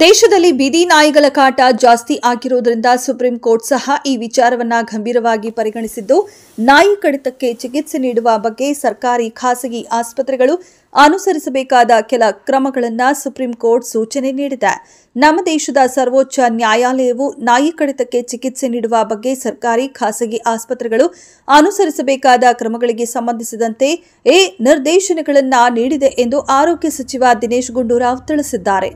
ದೇಶದಲ್ಲಿ ಬೀದಿ ನಾಯಿಗಳ ಕಾಟ ಜಾಸ್ತಿ ಆಗಿರುವುದರಿಂದ ಸುಪ್ರೀಂ ಕೋರ್ಟ್ ಸಹ ಈ ವಿಚಾರವನ್ನ ಗಂಭೀರವಾಗಿ ಪರಿಗಣಿಸಿದ್ದು, ನಾಯಿ ಕಡಿತಕ್ಕೆ ಚಿಕಿತ್ಸೆ ನೀಡುವ ಬಗ್ಗೆ ಸರ್ಕಾರಿ ಖಾಸಗಿ ಆಸ್ಪತ್ರೆಗಳು ಅನುಸರಿಸಬೇಕಾದ ಕೆಲ ಕ್ರಮಗಳನ್ನು ಸುಪ್ರೀಂ ಕೋರ್ಟ್ ಸೂಚನೆ ನೀಡಿದೆ. ನಮ್ಮ ದೇಶದ ಸರ್ವೋಚ್ಚ ನ್ಯಾಯಾಲಯವು ನಾಯಿ ಕಡಿತಕ್ಕೆ ಚಿಕಿತ್ಸೆ ನೀಡುವ ಬಗ್ಗೆ ಸರ್ಕಾರಿ ಖಾಸಗಿ ಆಸ್ಪತ್ರೆಗಳು ಅನುಸರಿಸಬೇಕಾದ ಕ್ರಮಗಳಿಗೆ ಸಂಬಂಧಿಸಿದಂತೆ ನಿರ್ದೇಶನಗಳನ್ನು ನೀಡಿದೆ ಎಂದು ಆರೋಗ್ಯ ಸಚಿವ ದಿನೇಶ್ ಗುಂಡೂರಾವ್ ತಿಳಿಸಿದ್ದಾರೆ.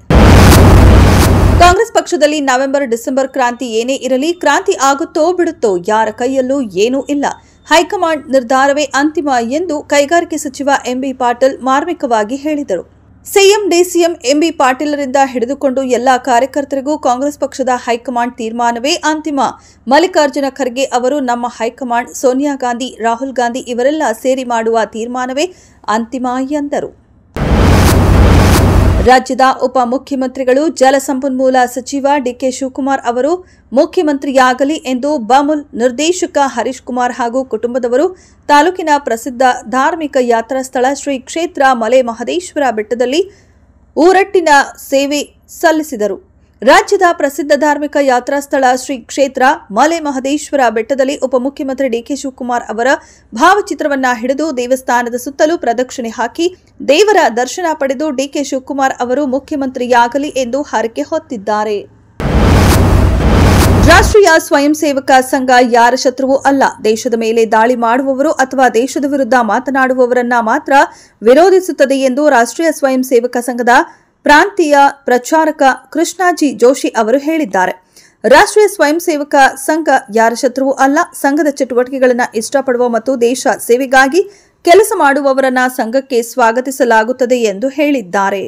ಕಾಂಗ್ರೆಸ್ ಪಕ್ಷದಲ್ಲಿ ನವೆಂಬರ್-ಡಿಸೆಂಬರ್ ಕ್ರಾಂತಿ ಏನೇ ಇರಲಿ, ಕ್ರಾಂತಿ ಆಗುತ್ತೋ ಬಿಡುತ್ತೋ ಯಾರ ಕೈಯಲ್ಲೂ ಏನೂ ಇಲ್ಲ. ಹೈಕಮಾಂಡ್ ನಿರ್ಧಾರವೇ ಅಂತಿಮ ಎಂದು ಕೈಗಾರಿಕೆ ಸಚಿವ ಎಂಬಿ ಪಾಟೀಲ್ ಮಾರ್ಮಿಕವಾಗಿ ಹೇಳಿದರು. ಸಿಎಂ ಡಿಸಿಎಂ ಎಂಬಿ ಪಾಟೀಲರಿಂದ ಹಿಡಿದುಕೊಂಡು ಎಲ್ಲಾ ಕಾರ್ಯಕರ್ತರಿಗೂ ಕಾಂಗ್ರೆಸ್ ಪಕ್ಷದ ಹೈಕಮಾಂಡ್ ತೀರ್ಮಾನವೇ ಅಂತಿಮ. ಮಲ್ಲಿಕಾರ್ಜುನ ಖರ್ಗೆ ಅವರು ನಮ್ಮ ಹೈಕಮಾಂಡ್, ಸೋನಿಯಾ ಗಾಂಧಿ, ರಾಹುಲ್ ಗಾಂಧಿ ಇವರೆಲ್ಲ ಸೇರಿ ಮಾಡುವ ತೀರ್ಮಾನವೇ ಅಂತಿಮ ಎಂದರು. ರಾಜ್ಯದ ಉಪಮುಖ್ಯಮಂತ್ರಿಗಳು ಜಲಸಂಪನ್ಮೂಲ ಸಚಿವ ಡಿಕೆ ಶಿವಕುಮಾರ್ ಅವರು ಮುಖ್ಯಮಂತ್ರಿಯಾಗಲಿ ಎಂದು ಬಾಮುಲ್ ನಿರ್ದೇಶಕ ಹರೀಶ್ ಕುಮಾರ್ ಹಾಗೂ ಕುಟುಂಬದವರು ತಾಲೂಕಿನ ಪ್ರಸಿದ್ಧ ಧಾರ್ಮಿಕ ಯಾತ್ರಾ ಸ್ಥಳ ಶ್ರೀ ಕ್ಷೇತ್ರ ಮಲೆ ಮಹದೇಶ್ವರ ಬೆಟ್ಟದಲ್ಲಿ ಊರಟ್ಟಿನ ಸೇವೆ ಸಲ್ಲಿಸಿದರು. ರಾಜ್ಯದ ಪ್ರಸಿದ್ಧ ಧಾರ್ಮಿಕ ಯಾತ್ರಾ ಸ್ಥಳ ಶ್ರೀ ಕ್ಷೇತ್ರ ಮಲೆ ಮಹದೇಶ್ವರ ಬೆಟ್ಟದಲ್ಲಿ ಉಪಮುಖ್ಯಮಂತ್ರಿ ಡಿಕೆ ಶಿವಕುಮಾರ್ ಅವರ ಭಾವಚಿತ್ರವನ್ನ ಹಿಡಿದು ದೇವಸ್ಥಾನದ ಸುತ್ತಲೂ ಪ್ರದಕ್ಷಿಣೆ ಹಾಕಿ ದೇವರ ದರ್ಶನ ಪಡೆದು ಡಿಕೆ ಶಿವಕುಮಾರ್ ಅವರು ಮುಖ್ಯಮಂತ್ರಿಯಾಗಲಿ ಎಂದು ಹರಕೆ ಹೊತ್ತಿದ್ದಾರೆ. ರಾಷ್ಟ್ರೀಯ ಸ್ವಯಂ ಸೇವಕ ಸಂಘ ಯಾರ ಶತ್ರುವೂ ಅಲ್ಲ. ದೇಶದ ಮೇಲೆ ದಾಳಿ ಮಾಡುವವರು ಅಥವಾ ದೇಶದ ವಿರುದ್ಧ ಮಾತನಾಡುವವರನ್ನ ಮಾತ್ರ ವಿರೋಧಿಸುತ್ತದೆ ಎಂದು ರಾಷ್ಟ್ರೀಯ ಸ್ವಯಂ ಸೇವಕ ಸಂಘದ ಪ್ರಾಂತೀಯ ಪ್ರಚಾರಕ ಕೃಷ್ಣಾಜಿ ಜೋಶಿ ಅವರು ಹೇಳಿದ್ದಾರೆ. ರಾಷ್ಟ್ರೀಯ ಸ್ವಯಂ ಸೇವಕ ಸಂಘ ಯಾರ ಶತ್ರುವೂ ಅಲ್ಲ. ಸಂಘದ ಚಟುವಟಿಕೆಗಳನ್ನು ಇಷ್ಟಪಡುವ ಮತ್ತು ದೇಶ ಸೇವೆಗಾಗಿ ಕೆಲಸ ಮಾಡುವವರನ್ನ ಸಂಘಕ್ಕೆ ಸ್ವಾಗತಿಸಲಾಗುತ್ತದೆ ಎಂದು ಹೇಳಿದ್ದಾರೆ.